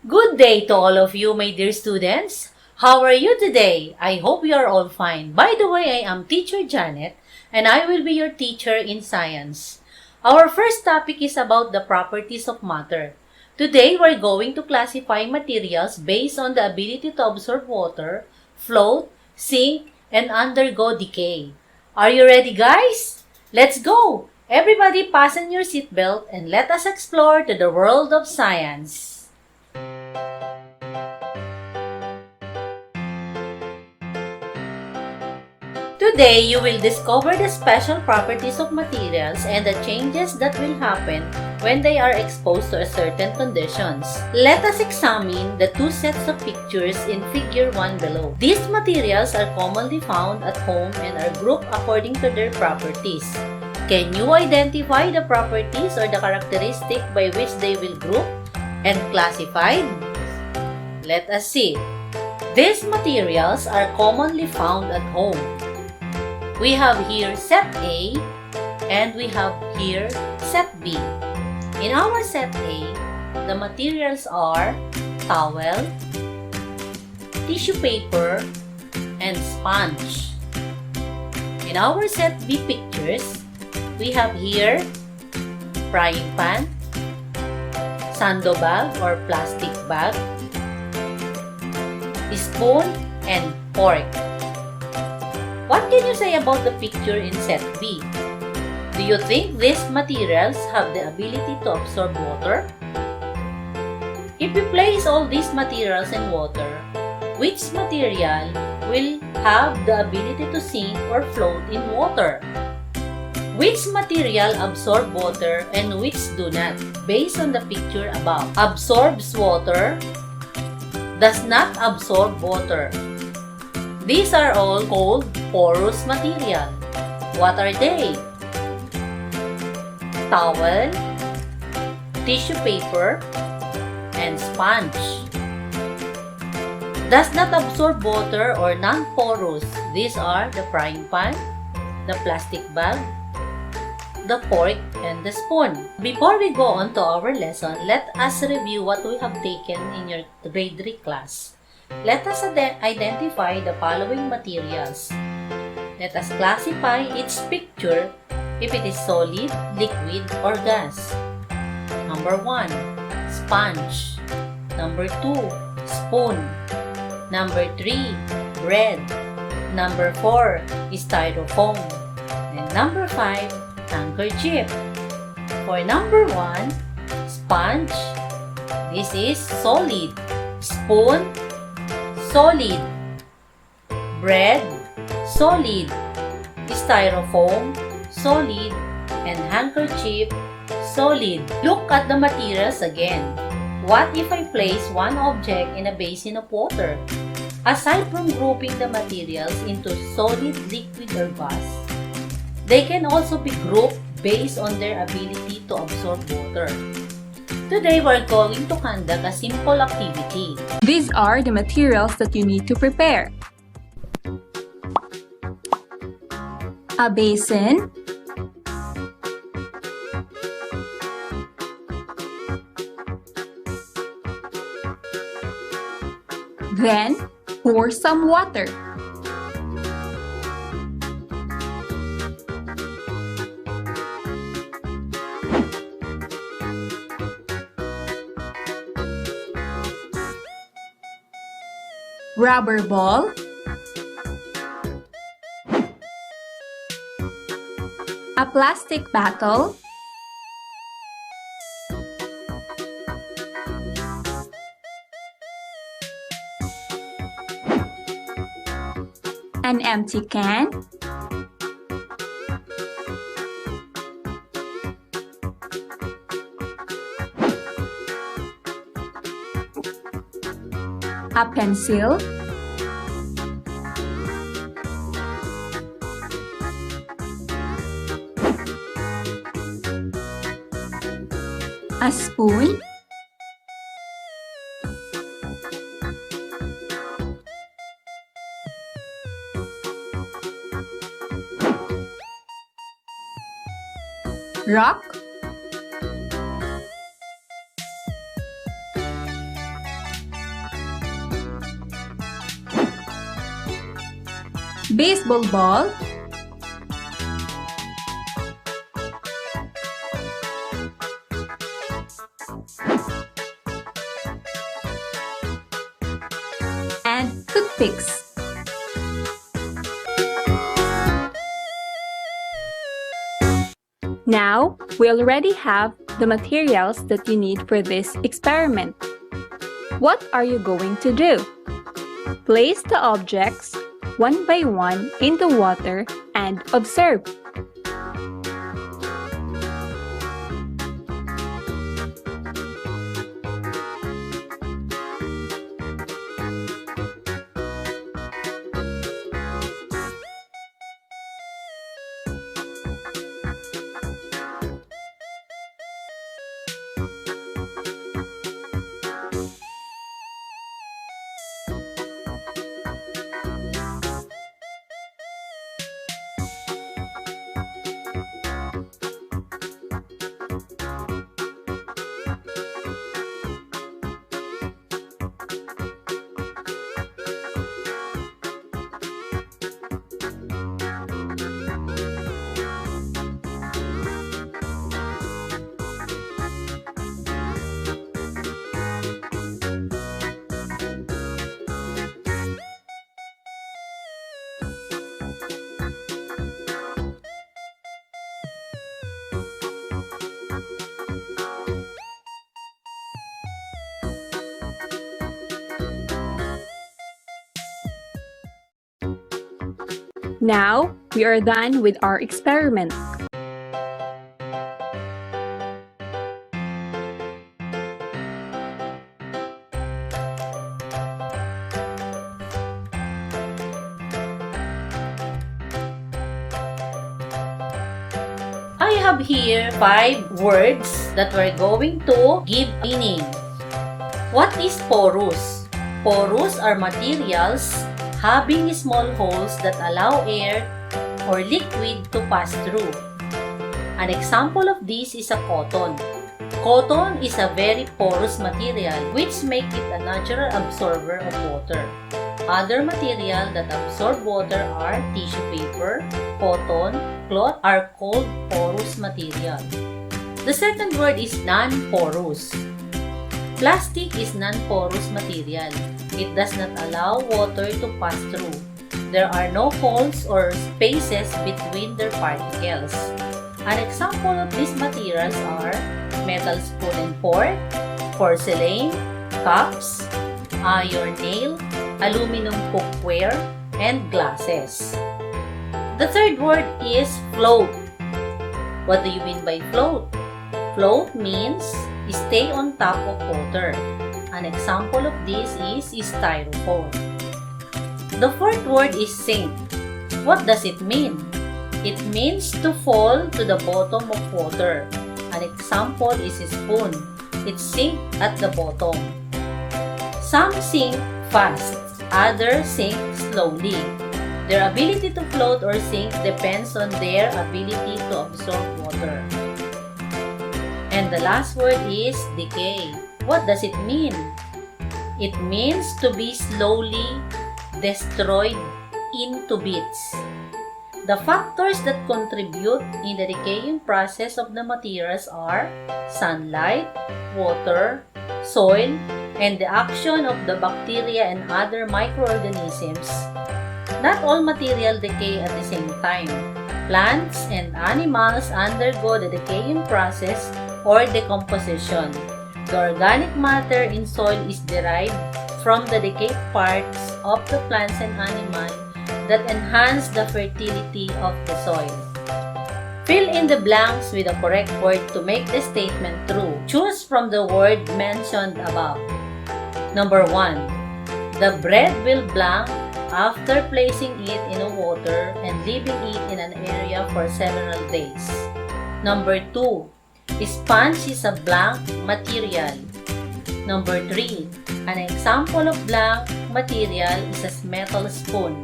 Good day to all of you, my dear students. How are you today? I hope you are all fine. By the way, I am Teacher Janet, and I will be your teacher in science. Our first topic is about the properties of matter. Today, we're going to classify materials based on the ability to absorb water, float, sink, and undergo decay. Are you ready, guys? Let's go! Everybody fasten your seatbelt and let us explore to the world of science. Today, you will discover the special properties of materials and the changes that will happen when they are exposed to a certain conditions. Let us examine the two sets of pictures in Figure 1 below. These materials are commonly found at home and are grouped according to their properties. Can you identify the properties or the characteristic by which they will group and classified? Let us see. These materials are commonly found at home. We have here set A and we have here set B. In our set A, the materials are towel, tissue paper, and sponge. In our set B pictures, we have here frying pan, sando bag or plastic bag, spoon, and fork. What can you say about the picture in set B? Do you think these materials have the ability to absorb water? If we place all these materials in water, which material will have the ability to sink or float in water? Which material absorb water and which do not, based on the picture above? Absorbs water, does not absorb water. These are all called porous material. What are they? Towel, tissue paper, and sponge. Does not absorb water or non-porous. These are the frying pan, the plastic bag, the fork, and the spoon. Before we go on to our lesson, let us review what we have taken in your grade 3 class. Let us identify the following materials. Let us classify each picture if it is solid, liquid, or gas. Number 1, sponge. Number 2, spoon. Number 3, bread. Number 4, styrofoam. And number 5, handkerchief. For number 1, sponge, this is solid. Spoon, solid. Bread, solid. Styrofoam, solid. And handkerchief, solid. Look at the materials again. What if I place one object in a basin of water? Aside from grouping the materials into solid, liquid, or gas, they can also be grouped based on their ability to absorb water. Today, we're going to conduct a simple activity. These are the materials that you need to prepare. A basin, then pour some water. Rubber ball, a plastic bottle, an empty can, a pencil, a spoon, rock, baseball ball, and toothpicks. Now, we already have the materials that you need for this experiment. What are you going to do? Place the objects one by one in the water and observe. Now, we are done with our experiment. I have here 5 words that we're going to give meaning. What is porous? Porous are materials having small holes that allow air or liquid to pass through. An example of this is a cotton. Cotton is a very porous material which makes it a natural absorber of water. Other materials that absorb water are tissue paper, cotton, cloth are called porous material. The second word is non-porous. Plastic is non-porous material. It does not allow water to pass through. There are no holes or spaces between their particles. An example of these materials are metal spoon and fork, porcelain, cups, iron nail, aluminum cookware, and glasses. The third word is float. What do you mean by float? Float means stay on top of water. An example of this is styrofoam. The fourth word is sink. What does it mean? It means to fall to the bottom of water. An example is a spoon. It sinks at the bottom. Some sink fast, others sink slowly. Their ability to float or sink depends on their ability to absorb water. And the last word is decay. What does it mean? It means to be slowly destroyed into bits. The factors that contribute in the decaying process of the materials are sunlight, water, soil, and the action of the bacteria and other microorganisms. Not all materials decay at the same time. Plants and animals undergo the decaying process or decomposition. The organic matter in soil is derived from the decayed parts of the plants and animals that enhance the fertility of the soil. Fill in the blanks with the correct word to make the statement true. Choose from the word mentioned above. Number 1. The bread will blank after placing it in the water and leaving it in an area for several days. Number 2. Sponge is a blank material. Number 3. An example of blank material is a metal spoon.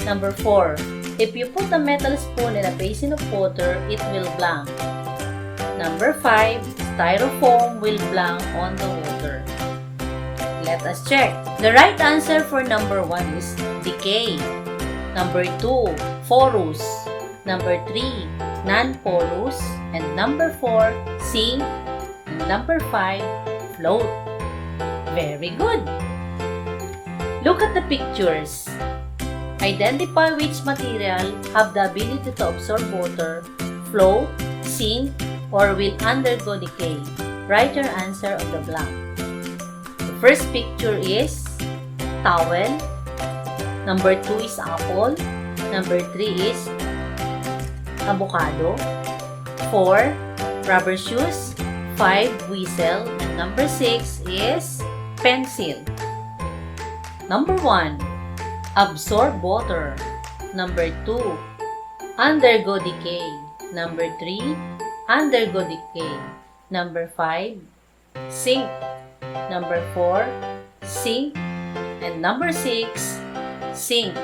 Number 4. If you put a metal spoon in a basin of water, it will blank. Number 5. Styrofoam will blank on the water. Let us check. The right answer for number 1 is decay. Number 2, porous. Number 3, non-porous. And number 4, sink. And number 5, float. Very good! Look at the pictures. Identify which material have the ability to absorb water, float, sink, or will undergo decay. Write your answer on the blank. The first picture is towel. Number 2 is apple. Number 3 is avocado. 4, rubber shoes. 5, whistle. And number 6 is pencil. Number 1, absorb water. Number 2, undergo decay. Number 3, undergo decay. Number 5, sink. Number 4, sink. And number 6, sink.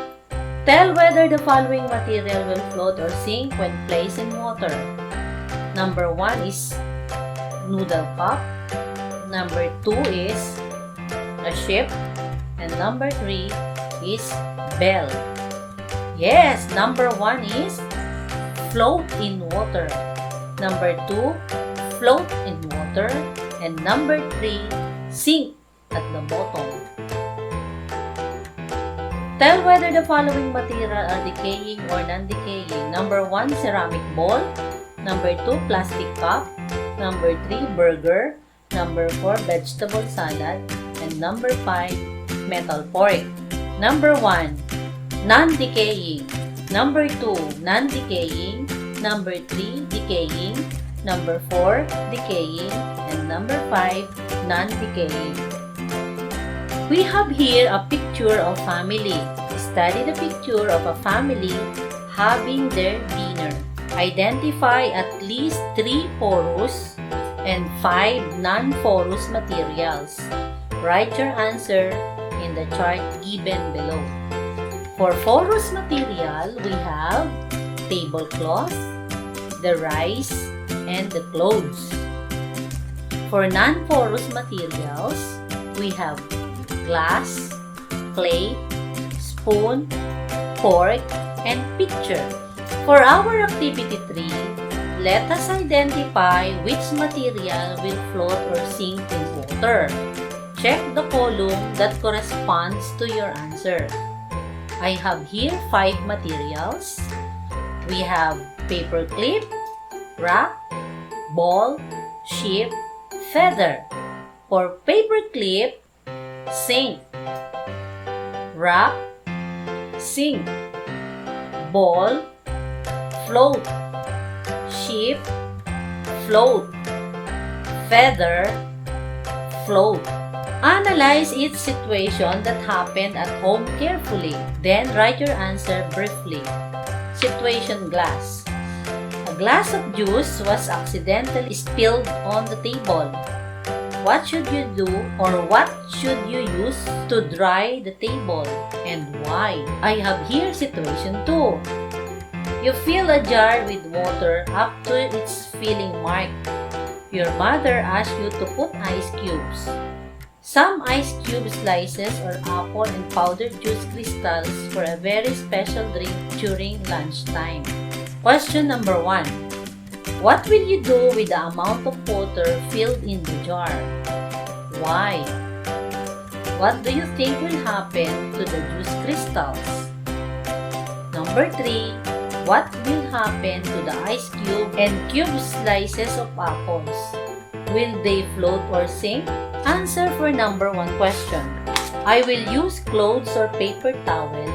Tell whether the following material will float or sink when placed in water. Number 1 is noodle cup. Number 2 is a ship. And number 3 is bell. Yes, number 1 is float in water. Number 2, float in water. And number 3, sink at the bottom. Tell whether the following material are decaying or non-decaying. Number 1, ceramic bowl. Number 2, plastic cup. Number 3, burger. Number 4, vegetable salad. And number 5, metal fork. Number 1, non-decaying. Number 2, non-decaying. Number 3, decaying. Number 4, decaying. And number 5, non-decaying. We have here a picture of family. Study the picture of a family having their dinner. Identify at least 3 porous and 5 non-porous materials. Write your answer in the chart given below. For porous material, we have tablecloth, the rice, and the clothes. For non-porous materials, we have glass, plate, spoon, fork, and pitcher. For our activity 3, let us identify which material will float or sink in water. Check the column that corresponds to your answer. I have here 5 materials. We have paper clip, rock, ball, ship, feather. For paper clip, sink, rock, sink, ball, float, ship, float, feather, float. Analyze each situation that happened at home carefully. Then write your answer briefly. Situation glass. A glass of juice was accidentally spilled on the table. What should you do or what should you use to dry the table and why? I have here situation 2. You fill a jar with water up to its filling mark. Your mother asked you to put ice cubes. Some ice cube slices or apple and powdered juice crystals for a very special drink during lunchtime. Question number 1. What will you do with the amount of water filled in the jar? Why? What do you think will happen to the juice crystals? Number 3. What will happen to the ice cube and cube slices of apples? Will they float or sink? Answer for number 1 question. I will use clothes or paper towel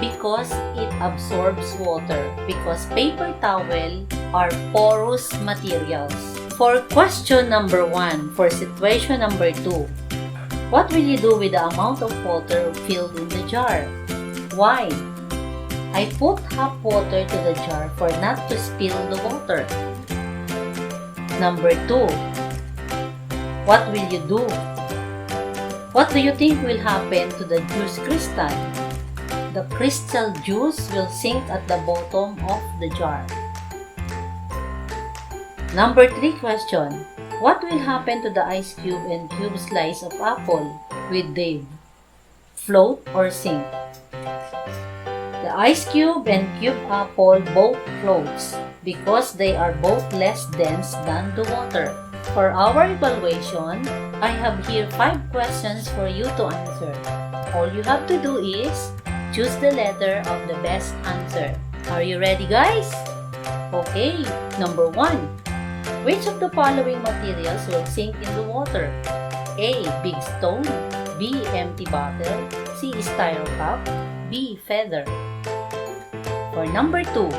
because it absorbs water. Because paper towel are porous materials. For question number 1, for situation number 2, what will you do with the amount of water filled in the jar? Why? I put hot water to the jar for not to spill the water. Number 2, what will you do? What do you think will happen to the juice crystal? The crystal juice will sink at the bottom of the jar. Number 3 question. What will happen to the ice cube and cube slice of apple? Will they float or sink? The The ice cube and cube apple both floats because they are both less dense than the water. For our evaluation, I have here 5 questions for you to answer. All you have to do is choose the letter of the best answer. Are you ready, guys? Okay, number 1. Which of the following materials will sink in the water? A. Big stone, B. Empty bottle, C. Styro cup, B. Feather. For number 2,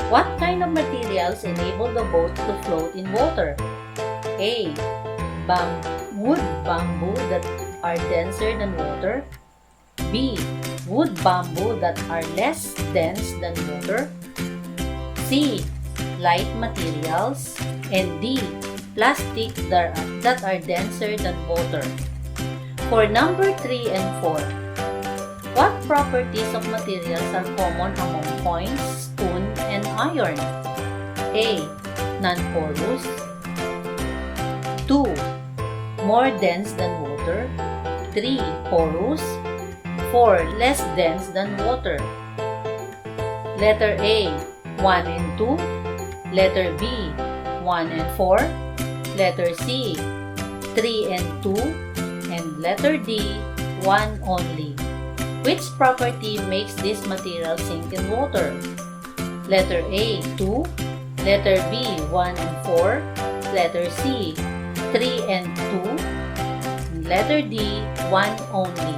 what kind of materials enable the boat to float in water? A. Wood bamboo that are denser than water, B. Wood bamboo that are less dense than water, C. Light materials, and D. Plastic that are denser than water. For number 3 and 4, what properties of materials are common among coins, spoon, and iron? A. Non-porous, 2. More dense than water, 3. Porous, 4. Less dense than water. Letter A, 1 and 2. Letter B, 1 and 4. Letter C, 3 and 2. And letter D, 1 only. Which property makes this material sink in water? Letter A, 2. Letter B, 1 and 4. Letter C, 3 and 2. And letter D, 1 only.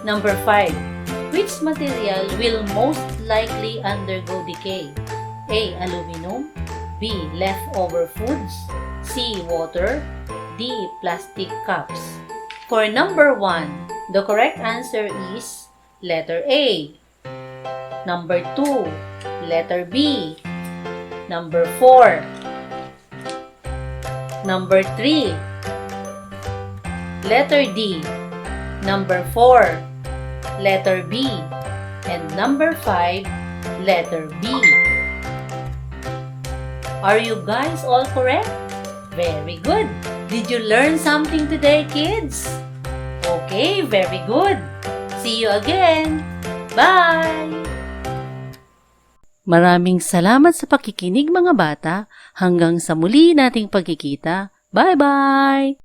Number 5. Which material will most likely undergo decay? A. Aluminum, B. Leftover foods, C. Water, D. Plastic cups. For number 1, the correct answer is letter A. Number 2, letter B. Number 4, number 3, letter D. Number 4, letter B. And number 5, letter B. Are you guys all correct? Very good! Did you learn something today, kids? Okay, very good! See you again! Bye! Maraming salamat sa pakikinig, mga bata. Hanggang sa muli nating pagkikita. Bye-bye!